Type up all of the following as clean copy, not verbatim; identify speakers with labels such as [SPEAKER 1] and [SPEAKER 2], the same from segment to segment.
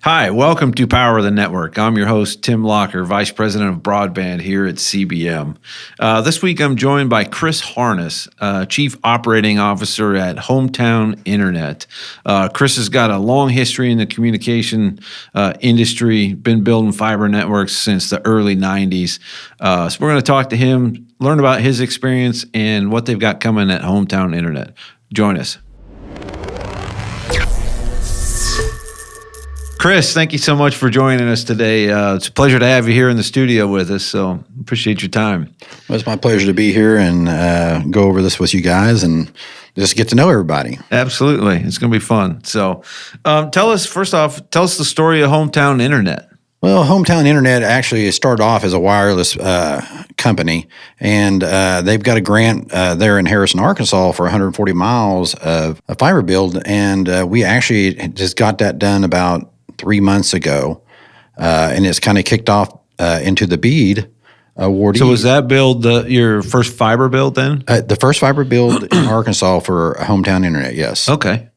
[SPEAKER 1] Hi, welcome to Power of the Network. I'm your host, Tim Locker, Vice President of Broadband here at CBM. This week, I'm joined by Chris Harness, Chief Operating Officer at Hometown Internet. Chris has got a long history in the communication industry, been building fiber networks since the early 90s. So we're going to talk to him, learn about his experience and what they've got coming at Hometown Internet. Join us. Chris, thank you so much for joining us today. It's a pleasure to have you here in the studio with us, so appreciate your time.
[SPEAKER 2] Well, it's my pleasure to be here and go over this with you guys and just get to know everybody.
[SPEAKER 1] Absolutely. It's going to be fun. So tell us the story of Hometown Internet.
[SPEAKER 2] Well, Hometown Internet actually started off as a wireless company, and they've got a grant there in Harrison, Arkansas for 140 miles of a fiber build, and we actually just got that done about 3 months ago, and it's kind of kicked off into the BEAD awardee.
[SPEAKER 1] So was that build your first fiber build then?
[SPEAKER 2] The first fiber build in Arkansas for Hometown Internet, yes.
[SPEAKER 1] Okay.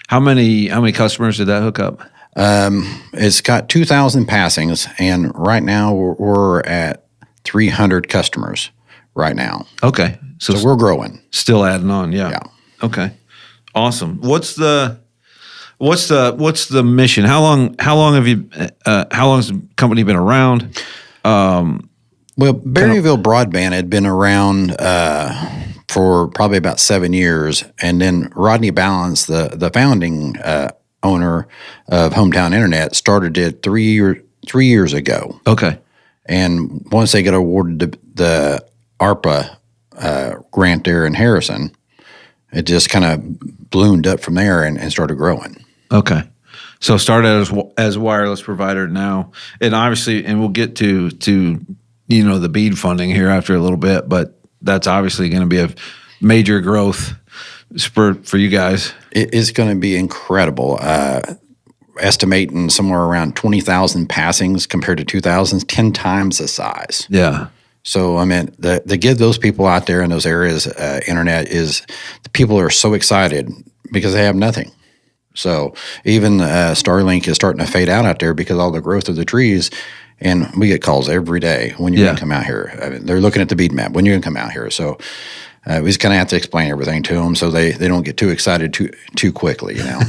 [SPEAKER 1] How many customers did that hook up?
[SPEAKER 2] It's got 2,000 passings, and right now we're at 300 customers right now.
[SPEAKER 1] Okay.
[SPEAKER 2] So we're growing.
[SPEAKER 1] Still adding on, yeah.
[SPEAKER 2] Yeah.
[SPEAKER 1] Okay. Awesome. What's the mission? How long has the company been around?
[SPEAKER 2] Well, Berryville Broadband had been around for probably about 7 years, and then Rodney Balance, the founding owner of Hometown Internet, started it 3 years ago.
[SPEAKER 1] Okay.
[SPEAKER 2] And once they got awarded the ARPA grant there in Harrison, it just kind of ballooned up from there and started growing.
[SPEAKER 1] Okay. So started as a wireless provider now, and obviously, and we'll get to the BEAD funding here after a little bit, but that's obviously going to be a major growth spurt for you guys.
[SPEAKER 2] It is going to be incredible. Estimating somewhere around 20,000 passings compared to 2,000, 10 times the size.
[SPEAKER 1] Yeah.
[SPEAKER 2] So, I mean, to give those people out there in those areas internet is the people are so excited because they have nothing. So even Starlink is starting to fade out there because of all the growth of the trees. And we get calls every day, when you're going to come out here. I mean, they're looking at the BEAD map, when you're going to come out here. So we just kind of have to explain everything to them so they don't get too excited too quickly, you know.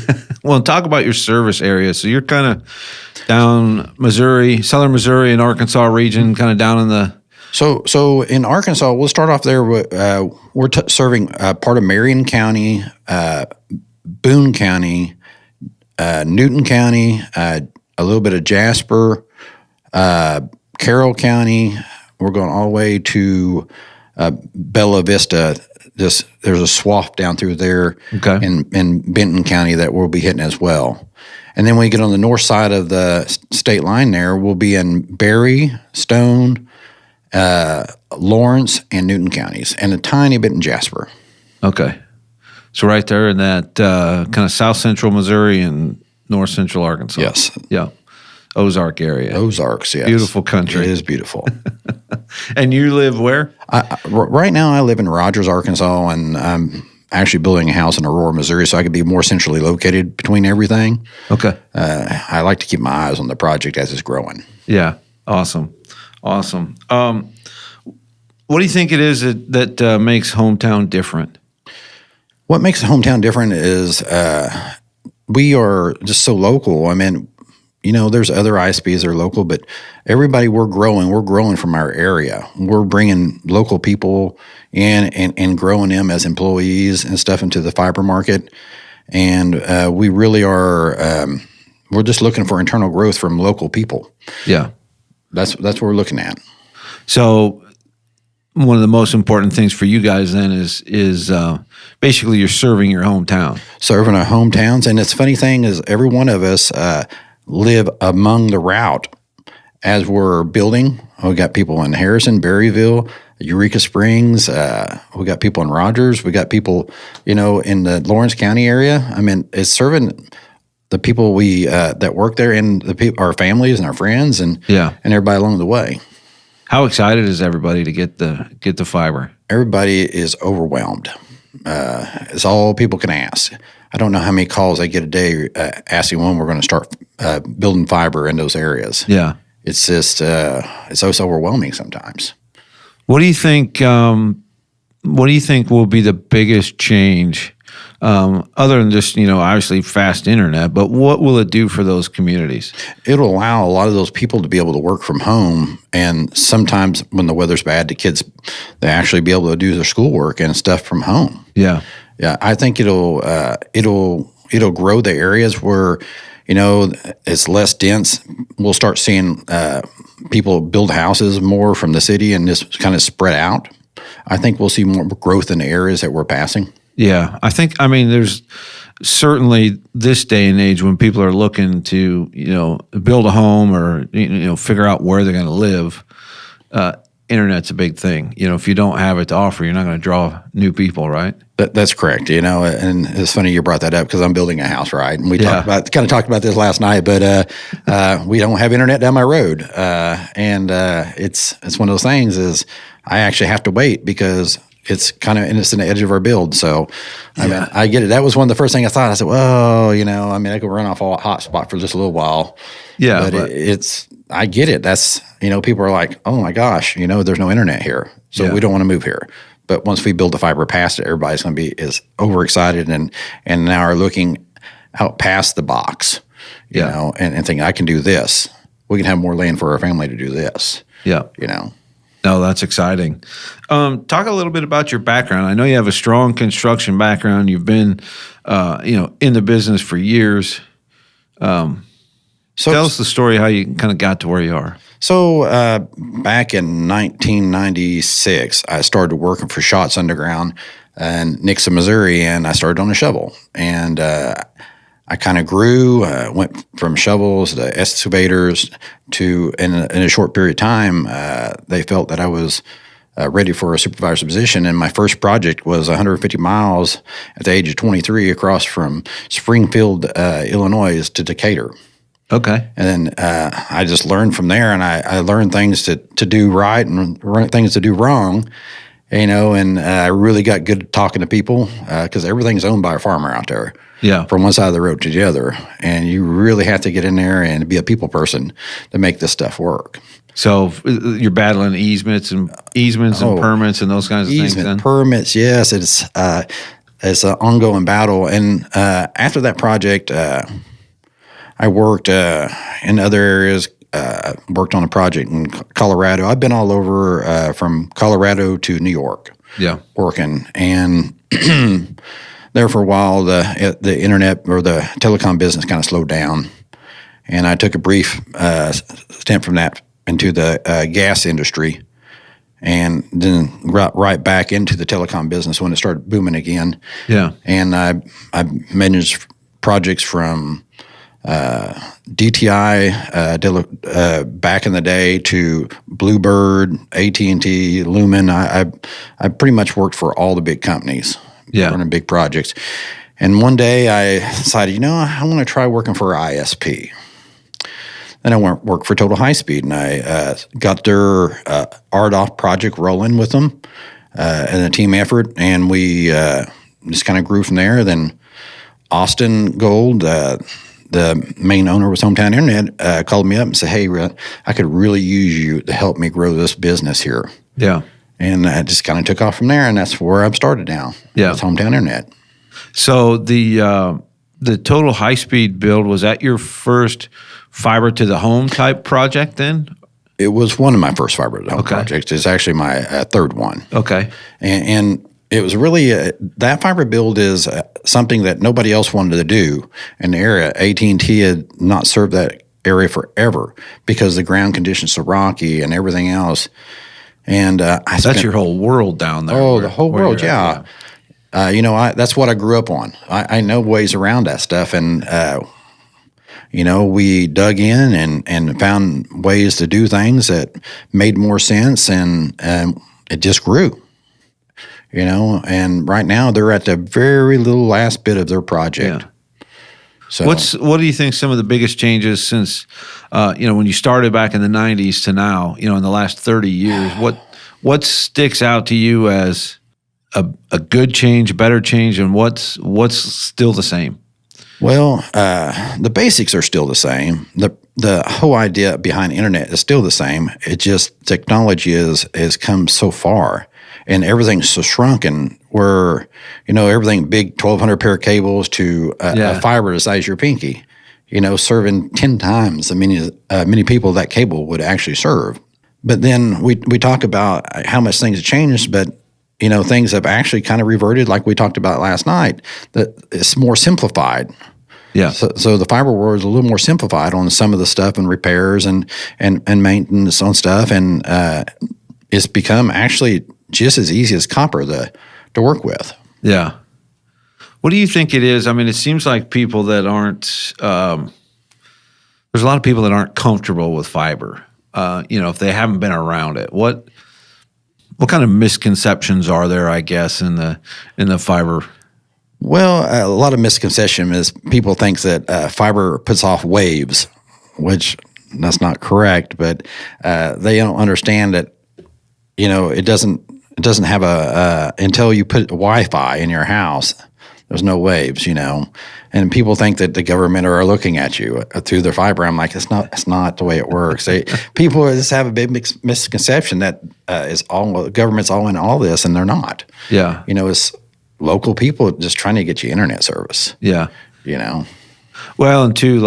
[SPEAKER 1] Well, talk about your service area. So you're kind of down Missouri, southern Missouri and Arkansas region, kind of down in the...
[SPEAKER 2] So in Arkansas, we'll start off there. We're serving part of Marion County, Boone County, Newton County, a little bit of Jasper, Carroll County. We're going all the way to Bella Vista. There's a swath down through there in Benton County that we'll be hitting as well. And then when we get on the north side of the state line there, we'll be in Berry, Stone, Lawrence, and Newton counties, and a tiny bit in Jasper.
[SPEAKER 1] Okay. So right there in that kind of south central Missouri and north central Arkansas.
[SPEAKER 2] Yes.
[SPEAKER 1] Yeah. Ozark area.
[SPEAKER 2] Ozarks, yes.
[SPEAKER 1] Beautiful country.
[SPEAKER 2] It is beautiful.
[SPEAKER 1] And you live where?
[SPEAKER 2] Right now I live in Rogers, Arkansas, and I'm actually building a house in Aurora, Missouri, so I could be more centrally located between everything.
[SPEAKER 1] Okay.
[SPEAKER 2] I like to keep my eyes on the project as it's growing.
[SPEAKER 1] Yeah. Awesome. What do you think it is that makes Hometown different?
[SPEAKER 2] What makes Hometown different is we are just so local. I mean, there's other ISPs that are local, but everybody we're growing from our area. We're bringing local people in and growing them as employees and stuff into the fiber market. And we really are, we're just looking for internal growth from local people.
[SPEAKER 1] Yeah.
[SPEAKER 2] That's what we're looking at.
[SPEAKER 1] So one of the most important things for you guys then is basically you're serving your hometown.
[SPEAKER 2] Serving our hometowns. And it's funny thing is every one of us live among the route as we're building. We got people in Harrison, Berryville, Eureka Springs. We got people in Rogers. We got people, in the Lawrence County area. I mean, it's serving the people we that work there and the people, our families and our friends and everybody along the way.
[SPEAKER 1] How excited is everybody to get the fiber?
[SPEAKER 2] Everybody is overwhelmed. It's all people can ask. I don't know how many calls I get a day asking when we're going to start building fiber in those areas.
[SPEAKER 1] Yeah.
[SPEAKER 2] It's just it's so overwhelming sometimes.
[SPEAKER 1] What do you think? What do you think will be the biggest change, other than just obviously fast internet? But what will it do for those communities?
[SPEAKER 2] It'll allow a lot of those people to be able to work from home, and sometimes when the weather's bad, the kids they actually be able to do their schoolwork and stuff from home.
[SPEAKER 1] Yeah.
[SPEAKER 2] Yeah, I think it'll grow the areas where it's less dense. We'll start seeing people build houses more from the city and just kind of spread out. I think we'll see more growth in the areas that we're passing.
[SPEAKER 1] Yeah, I mean, there's certainly this day and age when people are looking to build a home or figure out where they're going to live. Internet's a big thing. If you don't have it to offer, you're not going to draw new people, right?
[SPEAKER 2] That's correct. And it's funny you brought that up because I'm building a house, right? And we talked about this last night, but we don't have internet down my road, and it's one of those things is I actually have to wait because it's kind of it's in the edge of our build. So I mean, I get it. That was one of the first things I thought. I said, well, I could run off a hotspot for just a little while. Yeah, but it's I get it. That's people are like, oh my gosh, there's no internet here, so we don't want to move here. But once we build the fiber past it, everybody's going to be overexcited and now are looking out past the box, you know, and thinking I can do this. We can have more land for our family to do this.
[SPEAKER 1] Yeah, No, that's exciting. Talk a little bit about your background. I know you have a strong construction background. You've been, in the business for years. So tell us the story how you kind of got to where you are.
[SPEAKER 2] So back in 1996, I started working for Schatz Underground in Nixa, Missouri, and I started on a shovel. And I kind of grew, went from shovels to excavators to, in a short period of time, they felt that I was ready for a supervisor position. And my first project was 150 miles at the age of 23 across from Springfield, Illinois to Decatur.
[SPEAKER 1] Okay.
[SPEAKER 2] And then I just learned from there, and I learned things to do right and things to do wrong, and I really got good at talking to people because everything's owned by a farmer out there.
[SPEAKER 1] Yeah.
[SPEAKER 2] From one side of the road to the other. And you really have to get in there and be a people person to make this stuff work.
[SPEAKER 1] So you're battling easements and permits and those kinds of things then?
[SPEAKER 2] Permits, yes. It's an ongoing battle. And after that project, I worked in other areas, worked on a project in Colorado. I've been all over from Colorado to New York working. And there for a while, the internet or the telecom business kind of slowed down. And I took a brief stint from that into the gas industry and then got right back into the telecom business when it started booming again. Yeah. And I managed projects from DTI back in the day to Bluebird, AT&T, Lumen. I pretty much worked for all the big companies, running big projects. And one day I decided, I want to try working for ISP. Then I went work for Total High Speed, and I got their RDOF project rolling with them in a team effort, and we just kind of grew from there. Then Austin Gold, the main owner was Hometown Internet, called me up and said, hey, I could really use you to help me grow this business here. Yeah. And I just kind of took off from there, and that's where I've started now. Yeah. With Hometown Internet.
[SPEAKER 1] So the Total High Speed build, was that your first fiber to the home type project then?
[SPEAKER 2] It was one of my first fiber to the home projects. It's actually my third one. Okay. And it was really that fiber build is something that nobody else wanted to do in the area. AT&T had not served that area forever because the ground conditions so rocky and everything else. And
[SPEAKER 1] that's your whole world down there.
[SPEAKER 2] Oh, the whole world, yeah. That's what I grew up on. I know ways around that stuff, and we dug in and found ways to do things that made more sense, and it just grew. And right now they're at the very little last bit of their project. Yeah. So
[SPEAKER 1] what do you think some of the biggest changes since when you started back in the 90s to now, in the last 30 years, what sticks out to you as a good change, better change, and what's still the same?
[SPEAKER 2] Well, the basics are still the same. The whole idea behind internet is still the same. It just technology has come so far, and everything's so shrunken. Where everything big 1,200 pair of cables to a fiber the size of your pinky. Serving 10 times as many people that cable would actually serve. But then we talk about how much things have changed, but things have actually kind of reverted, like we talked about last night. That it's more simplified.
[SPEAKER 1] Yeah.
[SPEAKER 2] So the fiber world is a little more simplified on some of the stuff and repairs and maintenance on stuff, and it's become actually just as easy as copper to work with.
[SPEAKER 1] Yeah. What do you think it is? I mean, it seems like people that aren't. There's a lot of people that aren't comfortable with fiber. If they haven't been around it, what kind of misconceptions are there, I guess, in the fiber?
[SPEAKER 2] Well, a lot of misconception is people think that fiber puts off waves, which that's not correct. But they don't understand that it doesn't have until you put Wi-Fi in your house. There's no waves, and people think that the government are looking at you through their fiber. I'm like, it's not the way it works. People just have a big misconception that government's all in all this, and they're not.
[SPEAKER 1] Yeah,
[SPEAKER 2] it's local people just trying to get you internet service.
[SPEAKER 1] Yeah, Well, and too,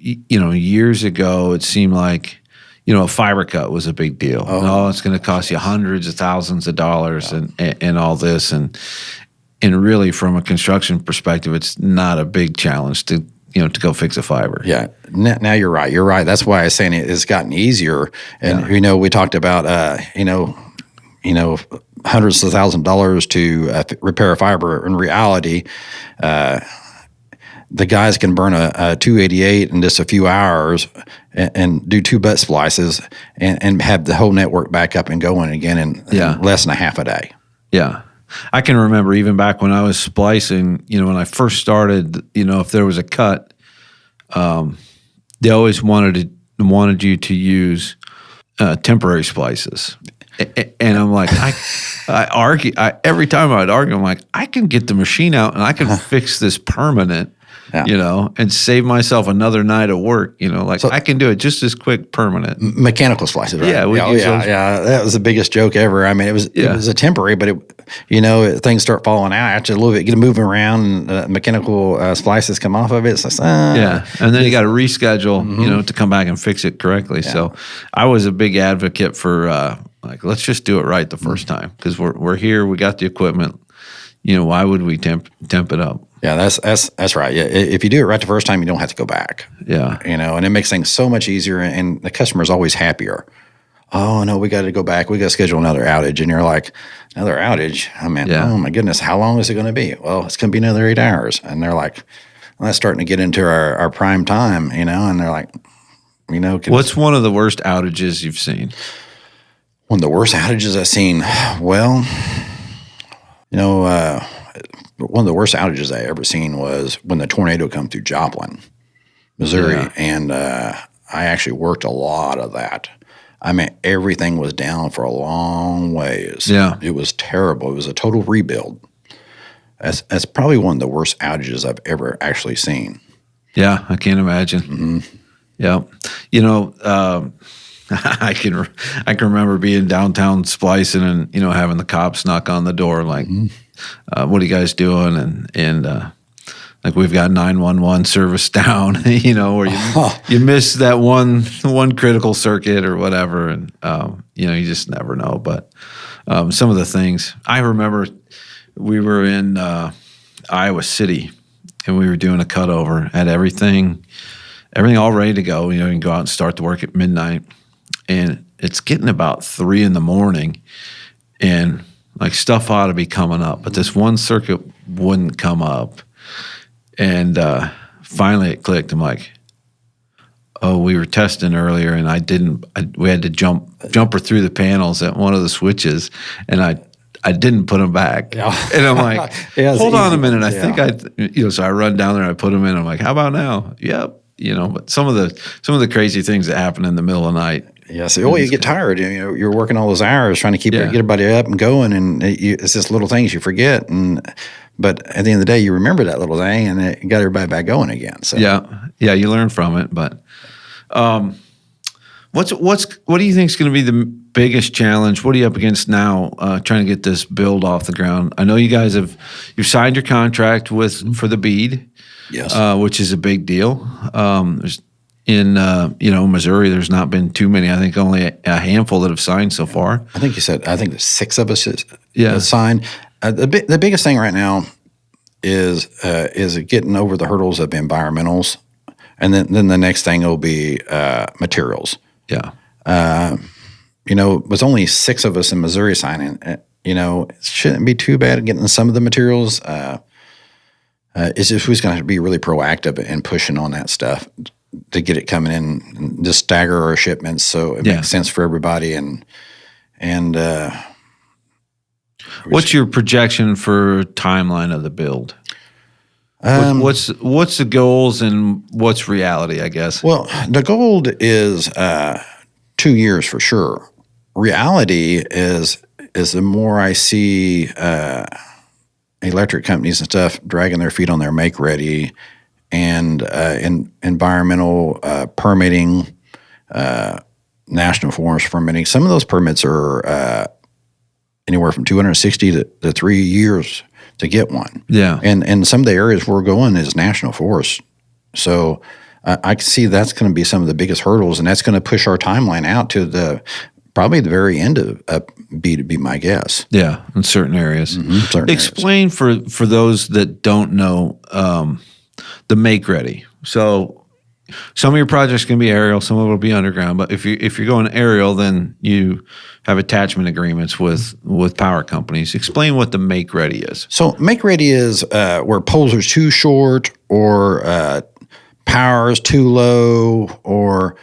[SPEAKER 1] years ago, it seemed like a fiber cut was a big deal. Oh, it's going to cost you hundreds of thousands of dollars, and all this and really, from a construction perspective, it's not a big challenge to go fix a fiber.
[SPEAKER 2] Yeah. Now you're right. You're right. That's why I was saying it's gotten easier. And we talked about hundreds of thousands of dollars to repair a fiber. In reality, the guys can burn a 288 in just a few hours and do 2 butt splices and have the whole network back up and going again in less than a half a day.
[SPEAKER 1] Yeah. I can remember even back when I was splicing, when I first started, if there was a cut, they always wanted you to use temporary splices. And I'm like, I argue, every time I'd argue, I'm like, I can get the machine out and I can fix this permanent. And save myself another night of work. So, I can do it just as quick, permanent.
[SPEAKER 2] Mechanical splices, right?
[SPEAKER 1] Yeah,
[SPEAKER 2] That was the biggest joke ever. I mean, it was a temporary, but things start falling out after a little bit, get moving around, and mechanical splices come off of it. So
[SPEAKER 1] and then you got to reschedule, to come back and fix it correctly. Yeah. So I was a big advocate for let's just do it right the first time because we're here, we got the equipment. Why would we temp it up?
[SPEAKER 2] Yeah, that's right. Yeah, if you do it right the first time, you don't have to go back.
[SPEAKER 1] Yeah,
[SPEAKER 2] and it makes things so much easier, and the customer's always happier. Oh no, we got to go back. We got to schedule another outage, and you're like, another outage? I mean, oh my goodness, how long is it going to be? Well, it's going to be another 8 hours, and they're like, well, that's starting to get into our prime time, and they're like,
[SPEAKER 1] what's one of the worst outages you've seen?
[SPEAKER 2] One of the worst outages I've seen. Well, one of the worst outages I ever seen was when the tornado come through Joplin, Missouri, and I actually worked a lot of that. I mean, everything was down for a long ways.
[SPEAKER 1] Yeah,
[SPEAKER 2] it was terrible. It was a total rebuild. That's probably one of the worst outages I've ever actually seen.
[SPEAKER 1] Yeah, I can't imagine.
[SPEAKER 2] Mm-hmm.
[SPEAKER 1] Yeah, I can remember being downtown splicing and having the cops knock on the door like. Mm-hmm. What are you guys doing? And we've got 911 service down, where you miss that one critical circuit or whatever, and you just never know. But some of the things I remember, we were in Iowa City, and we were doing a cutover, had everything all ready to go. You can go out and start the work at midnight, and it's getting about 3 a.m, and stuff ought to be coming up, but this one circuit wouldn't come up. And finally it clicked. I'm like, oh, we were testing earlier and we had to jumper through the panels at one of the switches, and I didn't put them back. Yeah. And I'm like, hold on a minute. I think so I run down there and I put them in. I'm like, how about now? Yep. But some of the crazy things that happen in the middle of the night,
[SPEAKER 2] Yes. Oh, you get tired. You're working all those hours trying to get everybody up and going, and it's just little things you forget. But at the end of the day, you remember that little thing, and it got everybody back going again. So
[SPEAKER 1] you learn from it. But what do you think is going to be the biggest challenge? What are you up against now, trying to get this build off the ground? I know you guys you've signed your contract for the BEAD,
[SPEAKER 2] yes,
[SPEAKER 1] which is a big deal. There's in Missouri, there's not been too many. I think only a handful that have signed so far.
[SPEAKER 2] I think there's 6 of us that signed. The biggest thing right now is getting over the hurdles of environmentals, and then the next thing will be materials.
[SPEAKER 1] Yeah.
[SPEAKER 2] With only 6 of us in Missouri signing, it shouldn't be too bad getting some of the materials. It's just who's going to be really proactive and pushing on that stuff to get it coming in and just stagger our shipments so it makes sense for everybody. And
[SPEAKER 1] what's your projection for timeline of the build? What's the goals and what's reality, I guess?
[SPEAKER 2] Well, the goal is 2 years for sure. Reality is the more I see electric companies and stuff dragging their feet on their make ready and environmental permitting, national forest permitting. Some of those permits are anywhere from 260 to 3 years to get one.
[SPEAKER 1] Yeah.
[SPEAKER 2] And some of the areas we're going is national forest. So I can see that's going to be some of the biggest hurdles, and that's going to push our timeline out to probably the very end of BEAD, to be my guess.
[SPEAKER 1] Yeah, in certain areas.
[SPEAKER 2] Mm-hmm,
[SPEAKER 1] Explain for those that don't know the make ready. So some of your projects can be aerial, some of it will be underground. But if you're going aerial, then you have attachment agreements with power companies. Explain what the make ready is.
[SPEAKER 2] So make ready is where poles are too short, or power is too low, or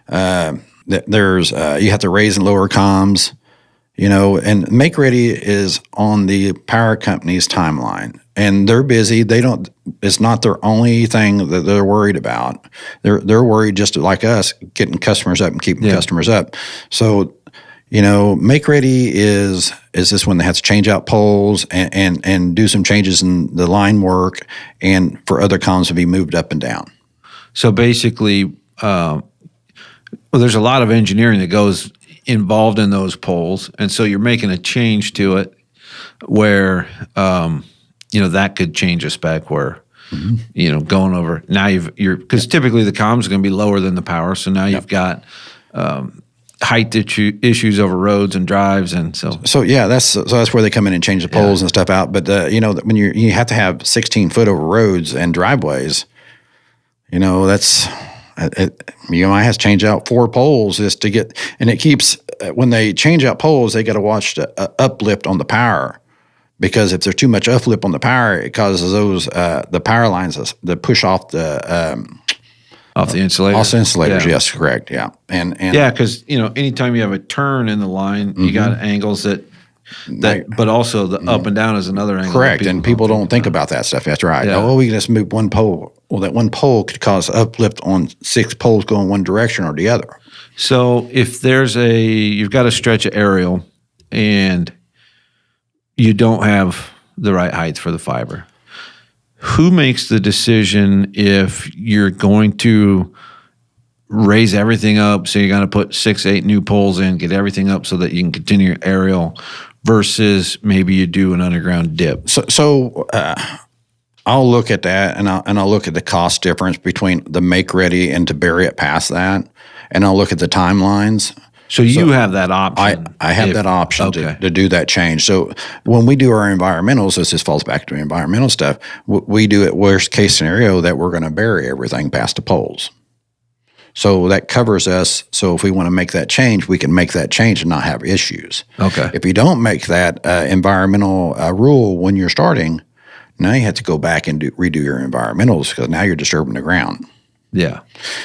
[SPEAKER 2] there's you have to raise and lower comms. And make ready is on the power company's timeline, and they're busy. It's not their only thing that they're worried about. They're worried just like us, getting customers up and keeping customers up. So, make ready is this when they have to change out poles and do some changes in the line work, and for other comms to be moved up and down.
[SPEAKER 1] So basically, there's a lot of engineering that goes involved in those poles, and so you're making a change to it where that could change a spec where going over now because typically the comms are going to be lower than the power, so now you've got height issues over roads and drives, and so that's where they come in and change the poles and stuff out. But when you have to have 16 foot over roads and driveways, that's. You might have to change out 4 poles just to get, and it keeps, when they change out poles, they got to watch the uplift on the power, because if there's too much uplift on the power, it causes those, the power lines to push off the insulators.
[SPEAKER 2] Off the insulators, yes, correct, yeah. And
[SPEAKER 1] because, anytime you have a turn in the line, you got angles that, but also the up and down is another angle.
[SPEAKER 2] Correct, and people don't think about that stuff. That's right.
[SPEAKER 1] Yeah.
[SPEAKER 2] We can just move one pole. Well, that one pole could cause uplift on 6 poles going one direction or the other.
[SPEAKER 1] So if you've got a stretch of aerial and you don't have the right height for the fiber, who makes the decision if you're going to raise everything up, so you're going to put 6-8 new poles in, get everything up so that you can continue your aerial, versus maybe you do an underground dip?
[SPEAKER 2] So I'll look at that, and I'll look at the cost difference between the make ready and to bury it past that, and I'll look at the timelines.
[SPEAKER 1] So you have that option.
[SPEAKER 2] I have that option to do that change. So when we do our environmentals, this falls back to environmental stuff. We do it worst case scenario that we're going to bury everything past the poles. So that covers us. So if we want to make that change, we can make that change and not have issues.
[SPEAKER 1] Okay.
[SPEAKER 2] If you don't make that environmental rule when you're starting, now you have to go back and redo your environmentals, because now you're disturbing the ground.
[SPEAKER 1] Yeah.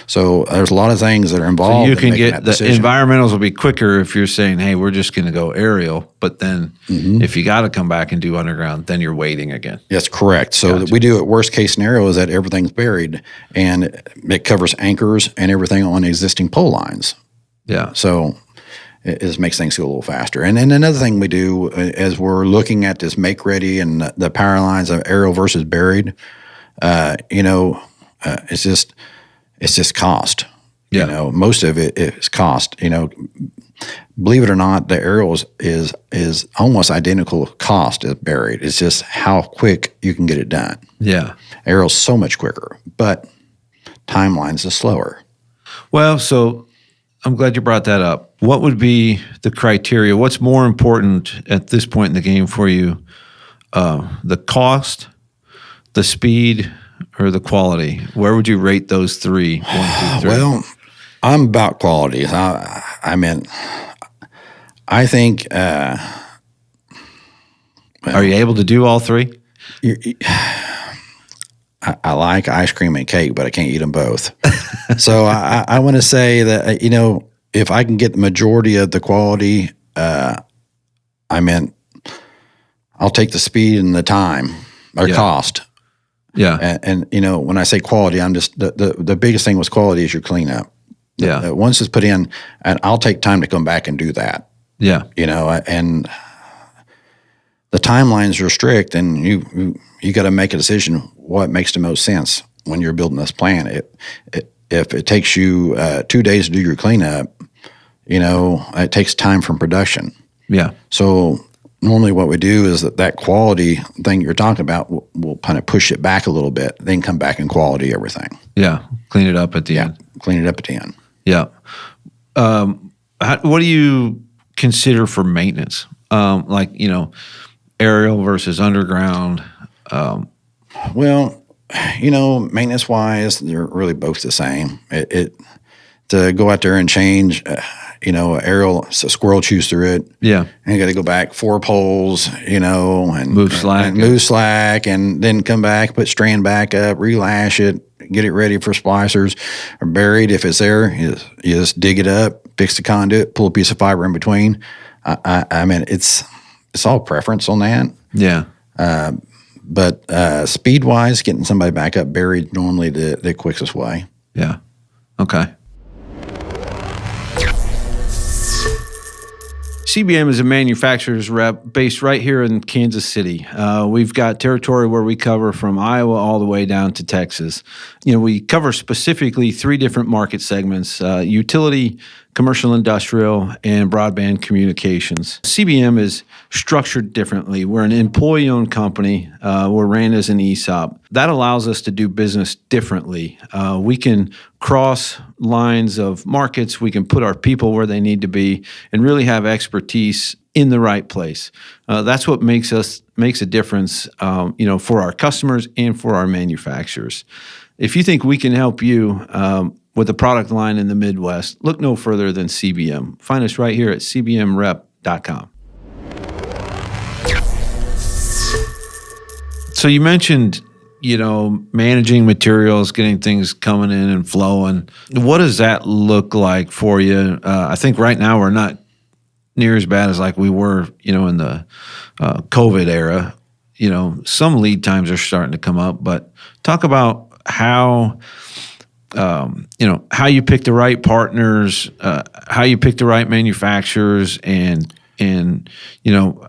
[SPEAKER 2] So there's a lot of things that are involved.
[SPEAKER 1] So you can get the
[SPEAKER 2] decision.
[SPEAKER 1] environmentals will be quicker if you're saying, hey, we're just going to go aerial. But then if you got to come back and do underground, then you're waiting again.
[SPEAKER 2] That's correct. So we do it worst case scenario is that everything's buried, and it covers anchors and everything on existing pole lines.
[SPEAKER 1] Yeah.
[SPEAKER 2] So it just makes things go a little faster. And then another thing we do as we're looking at this make ready and the power lines of aerial versus buried, it's just cost.
[SPEAKER 1] Yeah.
[SPEAKER 2] Most of it is cost. Believe it or not, the aerial is almost identical cost as buried. It's just how quick you can get it done.
[SPEAKER 1] Yeah.
[SPEAKER 2] Aerial's so much quicker, but timelines is slower.
[SPEAKER 1] Well, so I'm glad you brought that up. What would be the criteria? What's more important at this point in the game for you? The cost, the speed, or the quality? Where would you rate those three? 1, 2, 3.
[SPEAKER 2] Well, I'm about quality. I think.
[SPEAKER 1] Are you able to do all three?
[SPEAKER 2] I like ice cream and cake, but I can't eat them both. So I want to say that, if I can get the majority of the quality, I'll take the speed and the time or cost.
[SPEAKER 1] Yeah.
[SPEAKER 2] And when I say quality, I'm just, the biggest thing with quality is your cleanup.
[SPEAKER 1] Yeah.
[SPEAKER 2] Once it's put in, and I'll take time to come back and do that.
[SPEAKER 1] Yeah.
[SPEAKER 2] And the timelines are strict, and you got to make a decision what makes the most sense when you're building this plan. If it takes you 2 days to do your cleanup, it takes time from production.
[SPEAKER 1] Yeah.
[SPEAKER 2] So normally what we do is that quality thing you're talking about, we'll kind of push it back a little bit, then come back and quality everything.
[SPEAKER 1] Yeah. Clean it up at the end.
[SPEAKER 2] Clean it up at the end.
[SPEAKER 1] Yeah. What do you consider for maintenance? Aerial versus underground?
[SPEAKER 2] Well, maintenance wise, they're really both the same. To go out there and change, aerial, so squirrel chews through it.
[SPEAKER 1] Yeah.
[SPEAKER 2] And you got to go back 4 poles, and
[SPEAKER 1] move slack,
[SPEAKER 2] and then come back, put strand back up, relash it, get it ready for splicers. Or buried, if it's there, you just dig it up, fix the conduit, pull a piece of fiber in between. It's all preference on that.
[SPEAKER 1] Yeah.
[SPEAKER 2] But speed wise, getting somebody back up buried normally the quickest way.
[SPEAKER 1] Yeah. Okay. CBM is a manufacturer's rep based right here in Kansas City. We've got territory where we cover from Iowa all the way down to Texas. We cover specifically 3 different market segments: utility, commercial, industrial, and broadband communications. CBM is structured differently. We're an employee-owned company. We're ran as an ESOP. That allows us to do business differently. We can cross lines of markets. We can put our people where they need to be and really have expertise in the right place. That's what makes a difference, for our customers and for our manufacturers. If you think we can help you with a product line in the Midwest, look no further than CBM. Find us right here at cbmrep.com. So you mentioned, managing materials, getting things coming in and flowing. What does that look like for you? I think right now we're not near as bad as like we were, in the COVID era. Some lead times are starting to come up, but talk about how you pick the right partners, how you pick the right manufacturers, and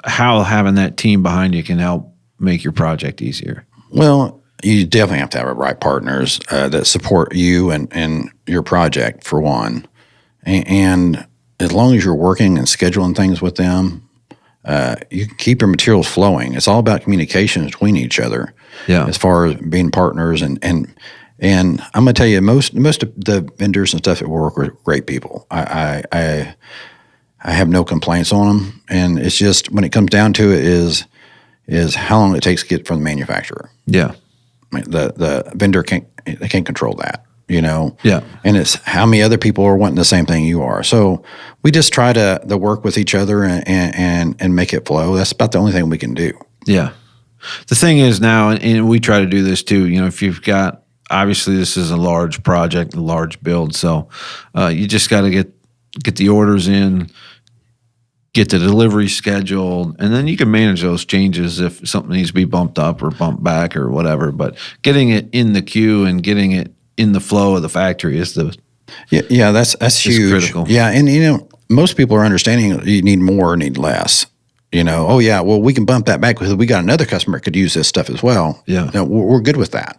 [SPEAKER 1] how having that team behind you can help make your project easier.
[SPEAKER 2] Well, you definitely have to have the right partners that support you and your project, for one. And as long as you're working and scheduling things with them, you can keep your materials flowing. It's all about communication between each other.
[SPEAKER 1] Yeah.
[SPEAKER 2] As far as being partners, and I'm going to tell you, most of the vendors and stuff that work are great people. I have no complaints on them, and it's just when it comes down to it is how long it takes to get from the manufacturer.
[SPEAKER 1] Yeah.
[SPEAKER 2] The vendor can't control that,
[SPEAKER 1] Yeah.
[SPEAKER 2] And it's how many other people are wanting the same thing you are. So we just try to work with each other and make it flow. That's about the only thing we can do.
[SPEAKER 1] Yeah. The thing is now, and we try to do this too, if you've got, obviously this is a large project, a large build, so you just got to get the orders in, get the delivery scheduled, and then you can manage those changes if something needs to be bumped up or bumped back or whatever. But getting it in the queue and getting it in the flow of the factory is the
[SPEAKER 2] Yeah, that's huge.
[SPEAKER 1] critical.
[SPEAKER 2] Yeah, and most people are understanding you need more or need less. Oh yeah, well we can bump that back because we got another customer that could use this stuff as well.
[SPEAKER 1] Yeah.
[SPEAKER 2] We're good with that.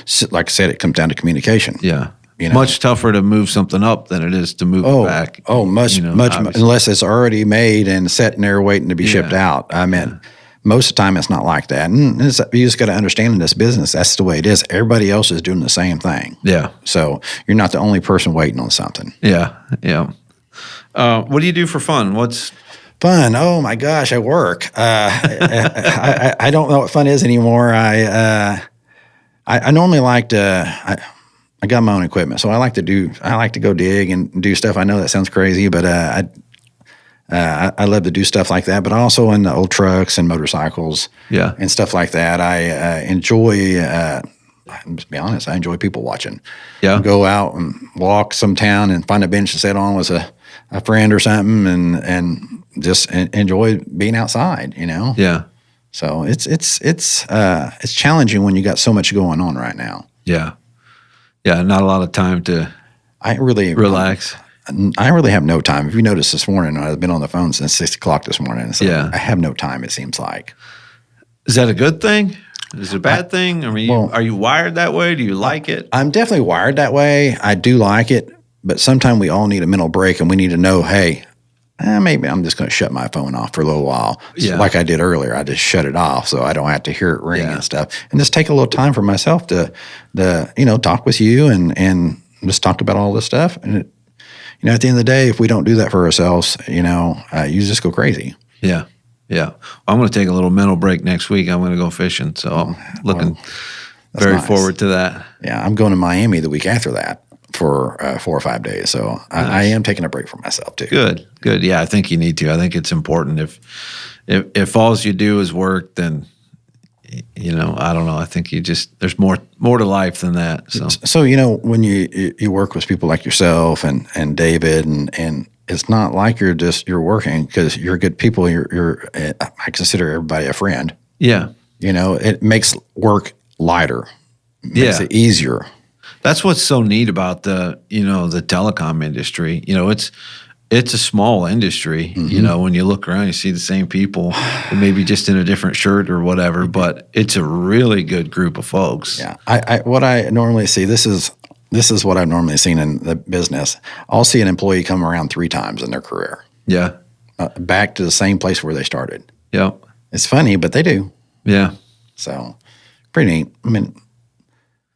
[SPEAKER 2] So, like I said, it comes down to communication.
[SPEAKER 1] Yeah. Much tougher to move something up than it is to move it back.
[SPEAKER 2] Much, unless it's already made and sitting there waiting to be shipped out. I mean, most of the time it's not like that. And you just got to understand in this business, that's the way it is. Everybody else is doing the same thing.
[SPEAKER 1] Yeah.
[SPEAKER 2] So you're not the only person waiting on something.
[SPEAKER 1] Yeah. Yeah. What do you do for fun? What's
[SPEAKER 2] fun? Oh my gosh, I work. I don't know what fun is anymore. I normally like to. I got my own equipment, so I like to go dig and do stuff. I know that sounds crazy, but I love to do stuff like that. But also in the old trucks and motorcycles, and stuff like that. I enjoy. Just be honest, I enjoy people watching.
[SPEAKER 1] Yeah,
[SPEAKER 2] go out and walk some town and find a bench to sit on with a friend or something, and just enjoy being outside.
[SPEAKER 1] Yeah.
[SPEAKER 2] So it's challenging when you got so much going on right now.
[SPEAKER 1] Yeah. Yeah, not a lot of time to relax.
[SPEAKER 2] I really have no time. If you noticed this morning, I've been on the phone since 6 o'clock this morning. So I have no time, it seems like.
[SPEAKER 1] Is that a good thing? Is it a bad thing? I mean, are you wired that way? Do you like it?
[SPEAKER 2] I'm definitely wired that way. I do like it, but sometimes we all need a mental break and we need to know, hey, maybe I'm just going to shut my phone off for a little while. So like I did earlier, I just shut it off so I don't have to hear it ring and stuff. And just take a little time for myself to talk with you and just talk about all this stuff. And at the end of the day, if we don't do that for ourselves, you just go crazy.
[SPEAKER 1] Yeah. Yeah. I'm going to take a little mental break next week. I'm going to go fishing. So I'm looking very forward to that.
[SPEAKER 2] Yeah. I'm going to Miami the week after that for 4 or 5 days. So I am taking a break for myself too.
[SPEAKER 1] Good. Yeah, I think you need to. I think it's important. If all you do is work, then I don't know. I think there's more to life than that.
[SPEAKER 2] So when you work with people like yourself and David and it's not like you're working because you're good people. I consider everybody a friend.
[SPEAKER 1] Yeah.
[SPEAKER 2] It makes work lighter. Makes it easier.
[SPEAKER 1] That's what's so neat about the telecom industry. It's a small industry.
[SPEAKER 2] Mm-hmm.
[SPEAKER 1] When you look around, you see the same people, maybe just in a different shirt or whatever. But it's a really good group of folks.
[SPEAKER 2] Yeah. What I normally see, this is what I've normally seen in the business. I'll see an employee come around 3 times in their career. Yeah. Back to the same place where they started.
[SPEAKER 1] Yeah.
[SPEAKER 2] It's funny, but they do.
[SPEAKER 1] Yeah.
[SPEAKER 2] So pretty neat. I mean,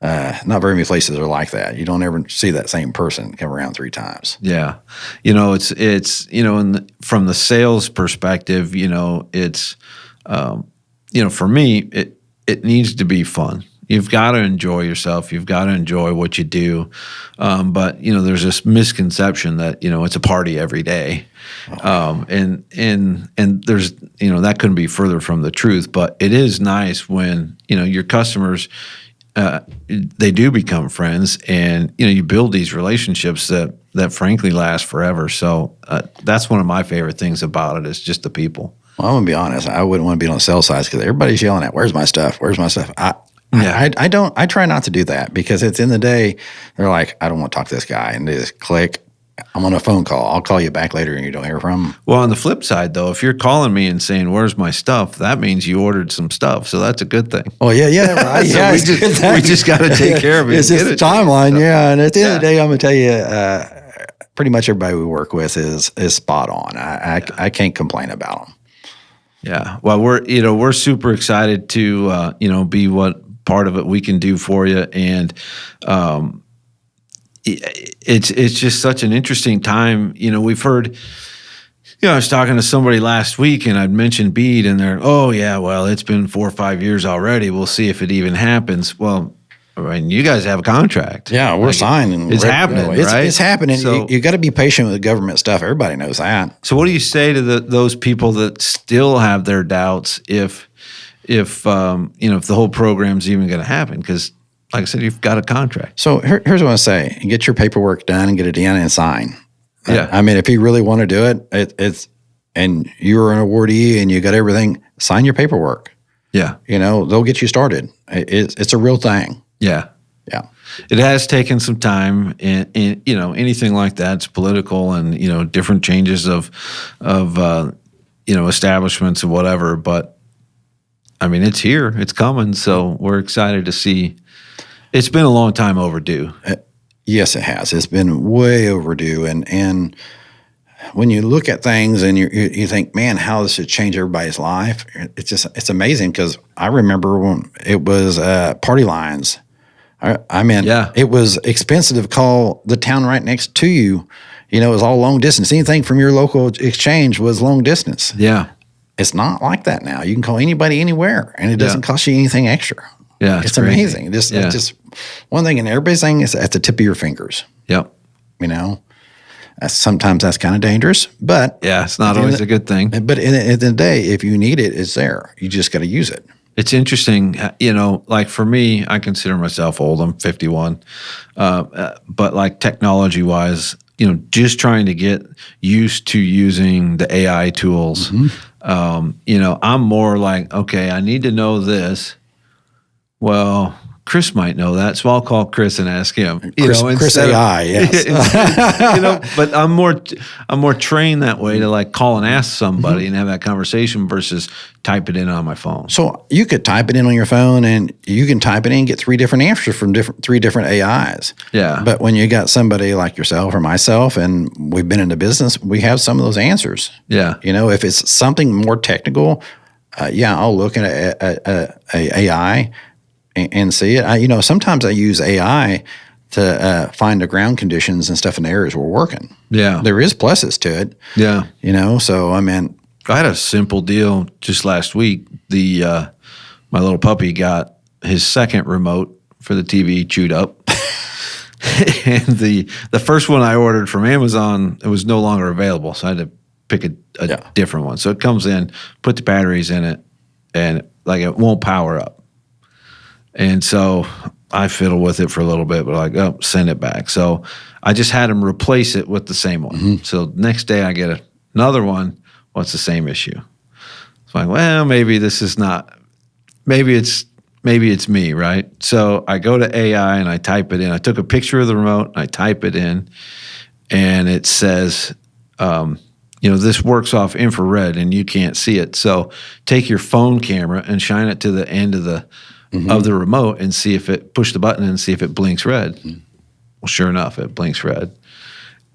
[SPEAKER 2] not very many places are like that. You don't ever see that same person come around 3 times.
[SPEAKER 1] Yeah. It's from the sales perspective, it's, for me, it needs to be fun. You've got to enjoy yourself. You've got to enjoy what you do. But, there's this misconception that, it's a party every day. And there's, that couldn't be further from the truth, but it is nice when, your customers, they do become friends and, you build these relationships that frankly last forever. So that's one of my favorite things about it is just the people.
[SPEAKER 2] Well, I'm going to be honest. I wouldn't want to be on the sales side because everybody's yelling at, where's my stuff? Where's my stuff? I try not to do that because at the end of the day, they're like, I don't want to talk to this guy. And they just click. I'm on a phone call. I'll call you back later and you don't hear from them.
[SPEAKER 1] Well, on the flip side, though, if you're calling me and saying, where's my stuff, that means you ordered some stuff. So that's a good thing.
[SPEAKER 2] Oh, yeah. Right.
[SPEAKER 1] So we just got to take care of it.
[SPEAKER 2] It's just a timeline, And at the end of the day, I'm going to tell you, pretty much everybody we work with is spot on. I can't complain about them.
[SPEAKER 1] Yeah. Well, we're super excited to, be what part of it we can do for you. And, it's just such an interesting time. We've heard, I was talking to somebody last week and I'd mentioned BEAD and they're, oh yeah, well, it's been 4 or 5 years already. We'll see if it even happens. Well, I mean, you guys have a contract.
[SPEAKER 2] Yeah, we're signing.
[SPEAKER 1] It's happening, right?
[SPEAKER 2] It's happening.
[SPEAKER 1] So,
[SPEAKER 2] you got to be patient with the government stuff. Everybody knows that.
[SPEAKER 1] So what do you say to those people that still have their doubts if the whole program's even going to happen? Because like I said, you've got a contract.
[SPEAKER 2] So here's what I say. Get your paperwork done and get it in and sign.
[SPEAKER 1] Yeah.
[SPEAKER 2] I mean, if you really want to do it, and you're an awardee and you got everything, sign your paperwork.
[SPEAKER 1] Yeah.
[SPEAKER 2] They'll get you started. It's a real thing.
[SPEAKER 1] Yeah.
[SPEAKER 2] Yeah.
[SPEAKER 1] It has taken some time, and anything like that, it's political, and different changes of establishments and whatever. But I mean, it's here, it's coming, so we're excited to see. It's been a long time overdue.
[SPEAKER 2] Yes, it has. It's been way overdue, and when you look at things and you think, man, how this should change everybody's life, it's amazing, because I remember when it was party lines. It was expensive to call the town right next to you. It was all long distance. Anything from your local exchange was long distance.
[SPEAKER 1] Yeah.
[SPEAKER 2] It's not like that now. You can call anybody anywhere, and it doesn't cost you anything extra.
[SPEAKER 1] Yeah,
[SPEAKER 2] it's amazing. It's just one thing, and everybody's saying it's at the tip of your fingers.
[SPEAKER 1] Yep.
[SPEAKER 2] Sometimes that's kind of dangerous, but
[SPEAKER 1] yeah, it's not always a good thing.
[SPEAKER 2] But at the end of the day, if you need it, it's there. You just got to use it.
[SPEAKER 1] It's interesting, like for me, I consider myself old. I'm 51. But like technology-wise, just trying to get used to using the AI tools. I'm more like, okay, I need to know this. Well, Chris might know that, so I'll call Chris and ask him.
[SPEAKER 2] Chris AI, yes.
[SPEAKER 1] But I'm more trained that way to like call and ask somebody and have that conversation versus type it in on my phone.
[SPEAKER 2] So you could type it in on your phone, and you can type it in and get 3 different answers from three different AIs.
[SPEAKER 1] Yeah.
[SPEAKER 2] But when you got somebody like yourself or myself, and we've been in the business, we have some of those answers.
[SPEAKER 1] Yeah.
[SPEAKER 2] If it's something more technical, I'll look at a AI and see it. Sometimes I use AI to find the ground conditions and stuff in the areas we're working.
[SPEAKER 1] Yeah.
[SPEAKER 2] There is pluses to it.
[SPEAKER 1] Yeah.
[SPEAKER 2] So I mean,
[SPEAKER 1] I had a simple deal just last week. My little puppy got his second remote for the TV chewed up. And the first one I ordered from Amazon, it was no longer available. So I had to pick a different one. So it comes in, put the batteries in it, and like it won't power up. And so I fiddle with it for a little bit, but send it back. So I just had him replace it with the same one. So next day I get another one. What's the same issue? It's like, well, maybe this is not, maybe it's me, right? So I go to AI and I type it in. I took a picture of the remote and I type it in, and it says, this works off infrared and you can't see it. So take your phone camera and shine it to the end of the remote and see if it, push the button and see if it blinks red. Well, sure enough, it blinks red.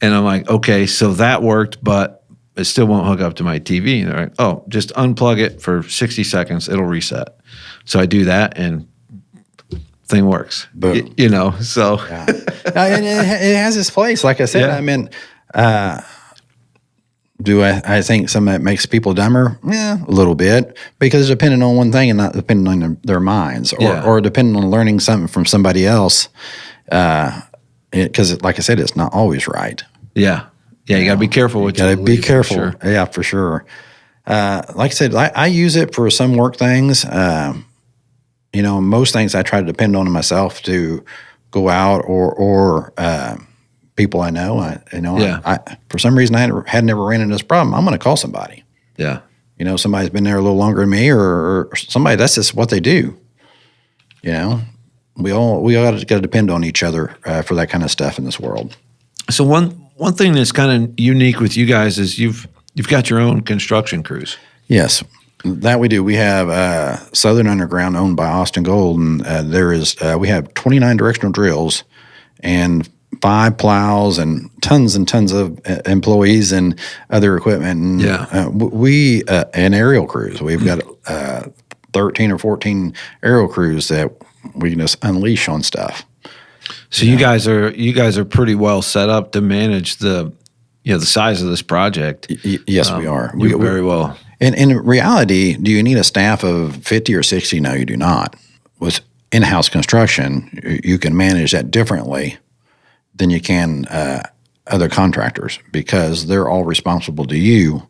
[SPEAKER 1] And I'm like, okay, so that worked, but it still won't hook up to my TV. And they're like, oh, just unplug it for 60 seconds. It'll reset. So I do that and thing works.
[SPEAKER 2] Boom.
[SPEAKER 1] So.
[SPEAKER 2] Yeah. And it has its place. Like I said, I mean, do I think some of that makes people dumber? Yeah, a little bit, because it's depending on one thing and not depending on their minds, or depending on learning something from somebody else. Because, like I said, it's not always right.
[SPEAKER 1] Yeah, you got to be careful what you
[SPEAKER 2] got to be careful.
[SPEAKER 1] Sure.
[SPEAKER 2] Yeah, for sure. Like I said, I use it for some work things. Most things I try to depend on myself to go out or people I know. I for some reason I had never ran into this problem. I'm going to call somebody.
[SPEAKER 1] Yeah.
[SPEAKER 2] Somebody's been there a little longer than me, or somebody. That's just what they do. We all got to depend on each other for that kind of stuff in this world.
[SPEAKER 1] So one thing that's kind of unique with you guys is you've got your own construction crews.
[SPEAKER 2] Yes, that we do. We have Southern Underground, owned by Austin Gold, and we have 29 directional drills and 5 plows and tons of employees and other equipment. And, we and aerial crews. We've got 13 or 14 aerial crews that we can just unleash on stuff.
[SPEAKER 1] So you guys are pretty well set up to manage the size of this project.
[SPEAKER 2] Yes, we are.
[SPEAKER 1] We're very well.
[SPEAKER 2] And in reality, do you need a staff of 50 or 60? No, you do not. With in-house construction, you can manage that differently than you can other contractors, because they're all responsible to you,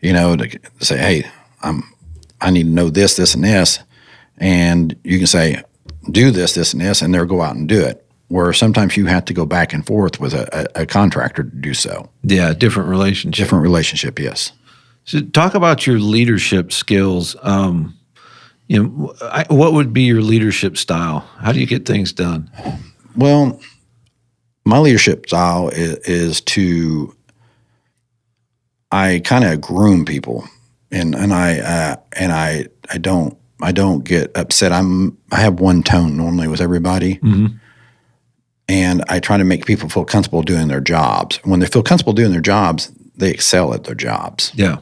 [SPEAKER 2] to say, hey, I need to know this, this, and this. And you can say, do this, this, and this, and they'll go out and do it. Where sometimes you have to go back and forth with a contractor to do so.
[SPEAKER 1] Yeah, different relationship.
[SPEAKER 2] Different relationship, yes.
[SPEAKER 1] So talk about your leadership skills. What would be your leadership style? How do you get things done?
[SPEAKER 2] Well, my leadership style is I kind of groom people, and I don't get upset. I have one tone normally with everybody, and I try to make people feel comfortable doing their jobs. When they feel comfortable doing their jobs, they excel at their jobs.
[SPEAKER 1] Yeah.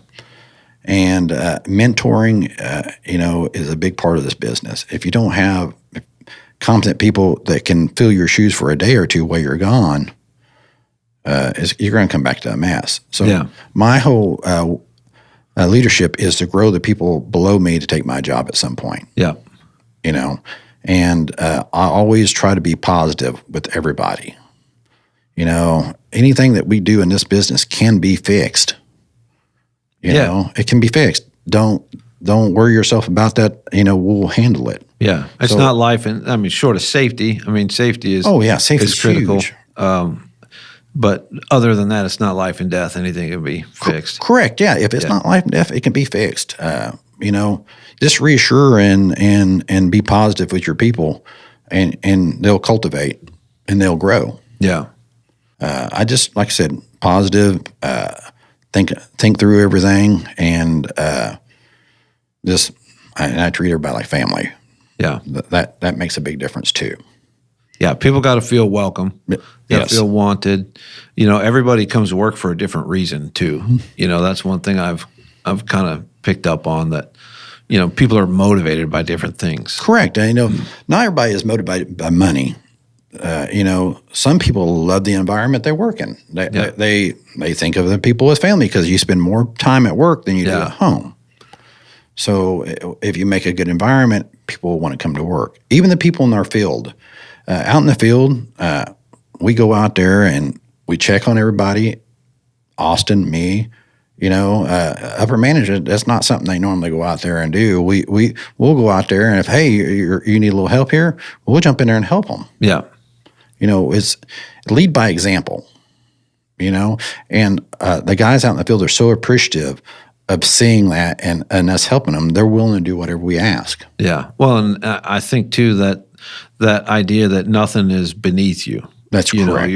[SPEAKER 2] And mentoring, is a big part of this business. If you don't have competent people that can fill your shoes for a day or two while you're gone, you're going to come back to a mess. So my whole leadership is to grow the people below me to take my job at some point.
[SPEAKER 1] Yeah.
[SPEAKER 2] And I always try to be positive with everybody. Anything that we do in this business can be fixed. It can be fixed. Don't worry yourself about that. We'll handle it.
[SPEAKER 1] Yeah. It's not life. And short of safety. Safety is,
[SPEAKER 2] safety is
[SPEAKER 1] critical.
[SPEAKER 2] Huge.
[SPEAKER 1] But other than that, it's not life and death. Anything can be fixed.
[SPEAKER 2] Correct. Yeah. If it's not life and death, it can be fixed. Just reassure and be positive with your people, and they'll cultivate and they'll grow.
[SPEAKER 1] Yeah.
[SPEAKER 2] I just, like I said, positive, think through everything, and I treat everybody like family.
[SPEAKER 1] Yeah.
[SPEAKER 2] That makes a big difference too.
[SPEAKER 1] Yeah, people got to feel welcome. They got to feel wanted. Everybody comes to work for a different reason too. That's one thing I've kind of picked up on, that people are motivated by different things.
[SPEAKER 2] Correct. Not everybody is motivated by money. Some people love the environment they work in. They think of the people as family because you spend more time at work than you do at home. So if you make a good environment, people want to come to work. Even the people in our field. Out in the field, we go out there and we check on everybody. Austin, me, upper management. That's not something they normally go out there and do. We'll go out there, and if you need a little help here, we'll jump in there and help them.
[SPEAKER 1] Yeah,
[SPEAKER 2] it's lead by example. And the guys out in the field are so appreciative of seeing that and us helping them. They're willing to do whatever we ask.
[SPEAKER 1] Yeah. Well, and I think too that idea that nothing is beneath you.
[SPEAKER 2] That's correct.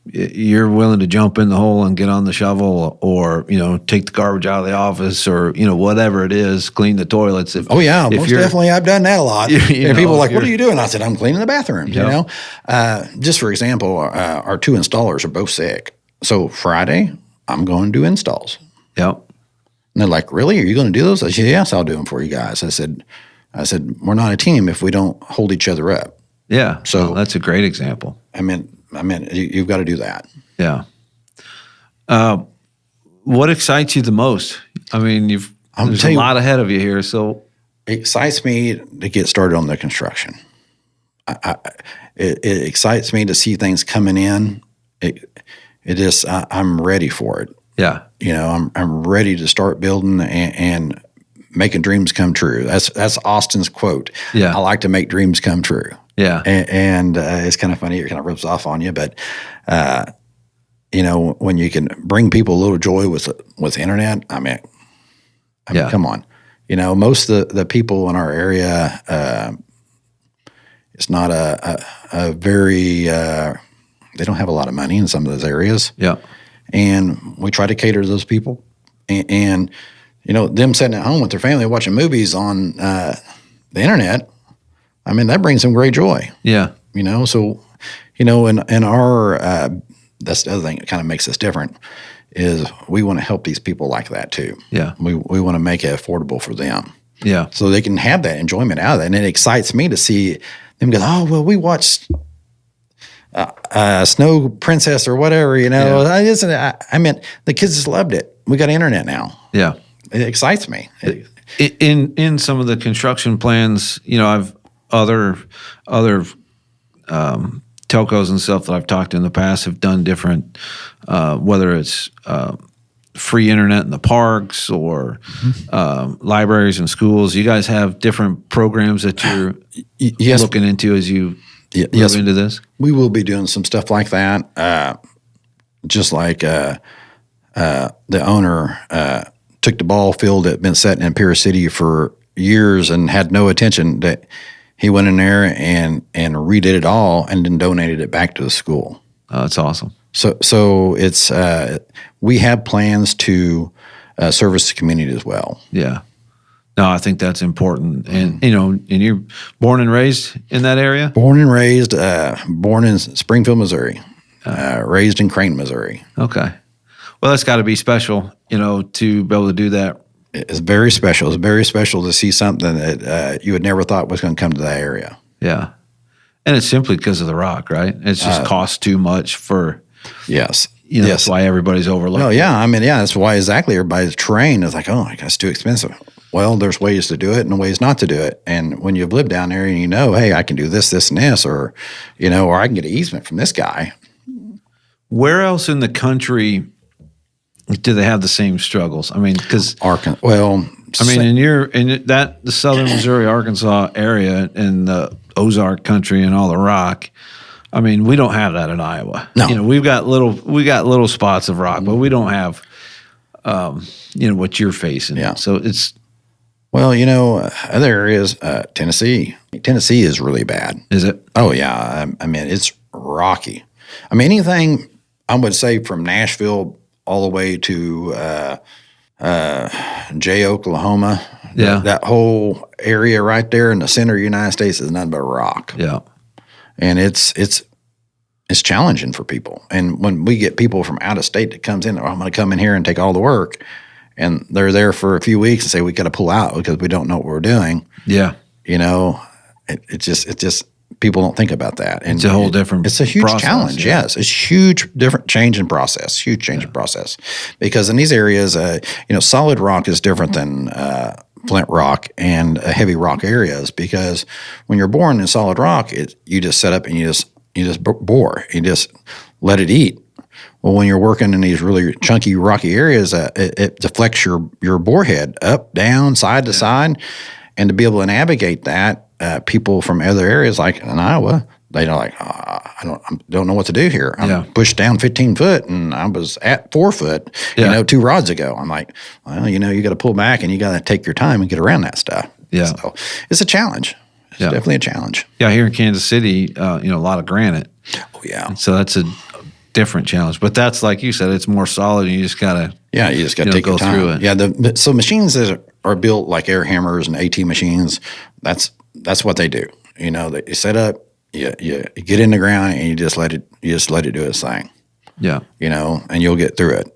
[SPEAKER 1] You're willing to jump in the hole and get on the shovel, or take the garbage out of the office, or whatever it is, clean the toilets.
[SPEAKER 2] Most definitely, I've done that a lot. And people are like, "What are you doing?" I said, "I'm cleaning the bathrooms." Just for example, our two installers are both sick, so Friday I'm going to do installs.
[SPEAKER 1] Yep.
[SPEAKER 2] And they're like, "Really? Are you going to do those?" I said, "Yes, I'll do them for you guys." I said, "We're not a team if we don't hold each other up."
[SPEAKER 1] Yeah. So that's a great example.
[SPEAKER 2] You've got to do that.
[SPEAKER 1] Yeah. What excites you the most? There's a lot ahead of you here. So
[SPEAKER 2] it excites me to get started on the construction. It excites me to see things coming in. I'm ready for it.
[SPEAKER 1] Yeah.
[SPEAKER 2] I'm ready to start building and making dreams come true. That's Austin's quote.
[SPEAKER 1] Yeah.
[SPEAKER 2] I like to make dreams come true.
[SPEAKER 1] Yeah.
[SPEAKER 2] And it's kind of funny. It kind of rubs off on you, but when you can bring people a little joy with internet, come on. Most of the people in our area, it's not a very they don't have a lot of money in some of those areas.
[SPEAKER 1] Yeah.
[SPEAKER 2] And we try to cater to those people, and them sitting at home with their family watching movies on the internet. That brings them great joy.
[SPEAKER 1] Yeah.
[SPEAKER 2] So, in our, that's the other thing that kind of makes us different, is we want to help these people like that too.
[SPEAKER 1] Yeah.
[SPEAKER 2] We want to make it affordable for them.
[SPEAKER 1] Yeah.
[SPEAKER 2] So they can have that enjoyment out of that. And it excites me to see them go, "Oh, well, we watched Snow Princess or whatever,
[SPEAKER 1] Yeah.
[SPEAKER 2] The kids just loved it. We got internet now.
[SPEAKER 1] Yeah.
[SPEAKER 2] It excites me.
[SPEAKER 1] In some of the construction plans, I've other telcos and stuff that I've talked to in the past have done different, whether it's free internet in the parks or libraries and schools. You guys have different programs that you're looking into as you move into this?
[SPEAKER 2] We will be doing some stuff like that. Just like the owner took the ball field that had been sitting in Pierce City for years and had no attention, that he went in there and redid it all and then donated it back to the school.
[SPEAKER 1] Oh, that's awesome.
[SPEAKER 2] So it's we have plans to service the community as well.
[SPEAKER 1] Yeah. No, I think that's important. And, and you're born and raised in that area?
[SPEAKER 2] Born and raised, born in Springfield, Missouri, raised in Crane, Missouri.
[SPEAKER 1] Okay. Well, that's got to be special, to be able to do that.
[SPEAKER 2] It's very special. It's very special to see something that you would never thought was going to come to that area.
[SPEAKER 1] Yeah. And it's simply because of the rock, right? It's just costs too much for,
[SPEAKER 2] yes.
[SPEAKER 1] Yes. That's why everybody's overlooking.
[SPEAKER 2] Oh, yeah. I mean, that's why exactly everybody's trained is like, oh, it's too expensive. Well, there's ways to do it and ways not to do it. And when you've lived down there and hey, I can do this, this, and this, or, or I can get an easement from this guy.
[SPEAKER 1] Where else in the country do they have the same struggles? I mean, because
[SPEAKER 2] Arkansas.
[SPEAKER 1] the southern Missouri, Arkansas area and the Ozark country and all the rock. I mean, we don't have that in Iowa.
[SPEAKER 2] No,
[SPEAKER 1] we got little spots of rock, but we don't have, what you're facing.
[SPEAKER 2] Yeah.
[SPEAKER 1] So it's.
[SPEAKER 2] Well, other areas, Tennessee. Tennessee is really bad.
[SPEAKER 1] Is it? Oh,
[SPEAKER 2] yeah. I mean, it's rocky. I mean, anything I would say from Nashville all the way to Oklahoma.
[SPEAKER 1] Yeah.
[SPEAKER 2] That whole area right there in the center of the United States is nothing but rock.
[SPEAKER 1] Yeah.
[SPEAKER 2] And it's challenging for people. And when we get people from out of state that comes in, I'm going to come in here and take all the work. And they're there for a few weeks and say, we got to pull out because we don't know what we're doing.
[SPEAKER 1] Yeah.
[SPEAKER 2] It just people don't think about that. And
[SPEAKER 1] it's a whole different
[SPEAKER 2] It's a huge
[SPEAKER 1] process,
[SPEAKER 2] challenge,
[SPEAKER 1] yeah.
[SPEAKER 2] yes. It's huge different change in process, huge change in process. Because in these areas, solid rock is different than flint rock and heavy rock areas, because when you're born in solid rock, you just set up and you just bore. You just let it eat. Well, when you're working in these really chunky, rocky areas, it deflects your bore head up, down, side to side. And to be able to navigate that, people from other areas like in Iowa, they're like, I don't know what to do here. I'm pushed down 15 foot and I was at 4 foot, 2 rods ago. I'm like, well, you got to pull back and you got to take your time and get around that stuff.
[SPEAKER 1] Yeah.
[SPEAKER 2] So it's a challenge. It's definitely a challenge.
[SPEAKER 1] Yeah. Here in Kansas City, a lot of granite.
[SPEAKER 2] Oh, yeah.
[SPEAKER 1] And so that's a different challenge, but that's like you said, it's more solid and you just got to
[SPEAKER 2] take your time.
[SPEAKER 1] Through it.
[SPEAKER 2] Yeah. So machines that are built like air hammers and AT machines, that's what they do. They set up, you get in the ground and you just let it do its thing.
[SPEAKER 1] Yeah.
[SPEAKER 2] And you'll get through it.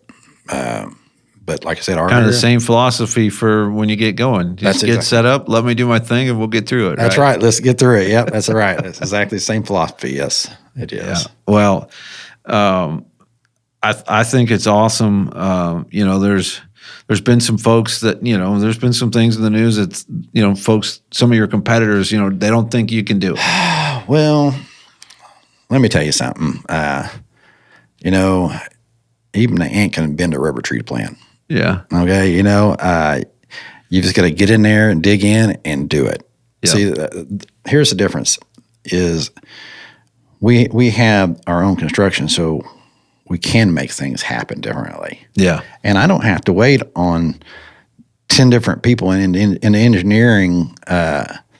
[SPEAKER 2] But like I said, our
[SPEAKER 1] kind of the same philosophy for when you get going. Just get set up, let me do my thing, and we'll get through it.
[SPEAKER 2] That's right. Let's get through it. Yep, that's right. That's exactly the same philosophy. Yes, it is.
[SPEAKER 1] Yeah. Well, I think it's awesome. There's been some folks that, there's been some things in the news that, folks, some of your competitors, they don't think you can do it.
[SPEAKER 2] Well, let me tell you something. Even the ant can bend a rubber tree plant.
[SPEAKER 1] Yeah.
[SPEAKER 2] Okay. You just got to get in there and dig in and do it. Yeah. See, here's the difference is we have our own construction, so we can make things happen differently.
[SPEAKER 1] Yeah.
[SPEAKER 2] And I don't have to wait on 10 different people in the engineering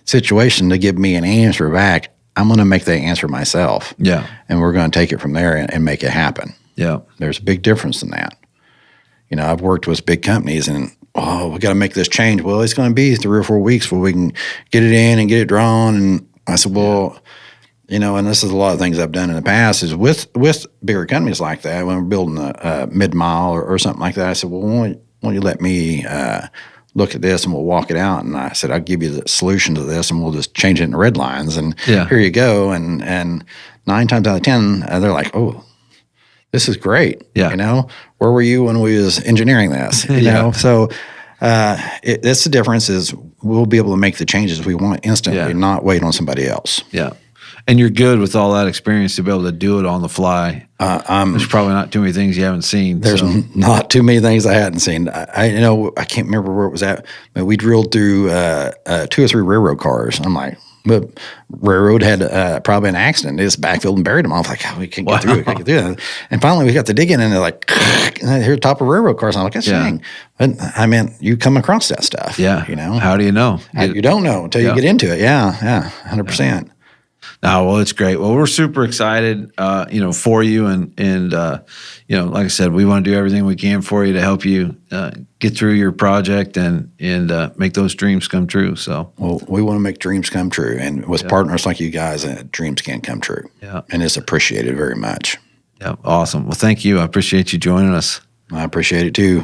[SPEAKER 2] situation to give me an answer back. I'm going to make that answer myself.
[SPEAKER 1] Yeah.
[SPEAKER 2] And we're going to take it from there and make it happen.
[SPEAKER 1] Yeah.
[SPEAKER 2] There's a big difference in that. I've worked with big companies and, we got to make this change. Well, it's going to be 3 or 4 weeks before we can get it in and get it drawn. And I said, well, and this is a lot of things I've done in the past is with bigger companies like that, when we're building a mid-mile or something like that, I said, well, why don't you let me look at this and we'll walk it out. And I said, I'll give you the solution to this and we'll just change it in red lines. And here you go. And 9 times out of 10, they're like, oh, this is great.
[SPEAKER 1] Yeah.
[SPEAKER 2] Where were you when we was engineering this? You know? So that's the difference is we'll be able to make the changes we want instantly, not wait on somebody else.
[SPEAKER 1] Yeah. And you're good with all that experience to be able to do it on the fly. There's probably not too many things you haven't seen.
[SPEAKER 2] There's not too many things I hadn't seen. I can't remember where it was at, but we drilled through 2 or 3 railroad cars. I'm like, But railroad had probably an accident. They just backfilled and buried them. I was like, oh, we can't get through it. Can't get through it. And finally, we got to digging, and they're like, and I hear top of railroad cars. And I'm like, that's dang. But I mean, you come across that stuff.
[SPEAKER 1] Yeah.
[SPEAKER 2] You know,
[SPEAKER 1] how do you know?
[SPEAKER 2] You don't know until you get into it. Yeah, 100%.
[SPEAKER 1] No, well, it's great. Well, we're super excited, for you, and like I said, we want to do everything we can for you to help you get through your project and make those dreams come true. So,
[SPEAKER 2] well, we want to make dreams come true, and with partners like you guys, dreams can come true.
[SPEAKER 1] Yeah,
[SPEAKER 2] and it's appreciated very much.
[SPEAKER 1] Yeah, awesome. Well, thank you. I appreciate you joining us.
[SPEAKER 2] I appreciate it too.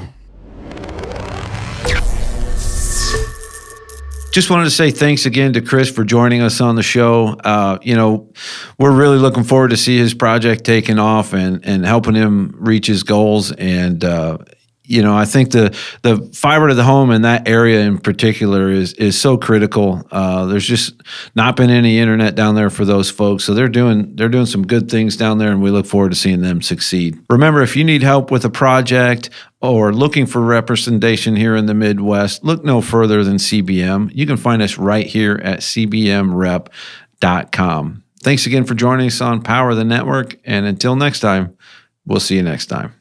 [SPEAKER 1] Just wanted to say thanks again to Chris for joining us on the show. We're really looking forward to see his project taking off and helping him reach his goals. And, I think the fiber to the home in that area in particular is so critical. There's just not been any internet down there for those folks. So they're doing some good things down there, and we look forward to seeing them succeed. Remember, if you need help with a project or looking for representation here in the Midwest, look no further than CBM. You can find us right here at cbmrep.com. Thanks again for joining us on Power the Network. And until next time, we'll see you next time.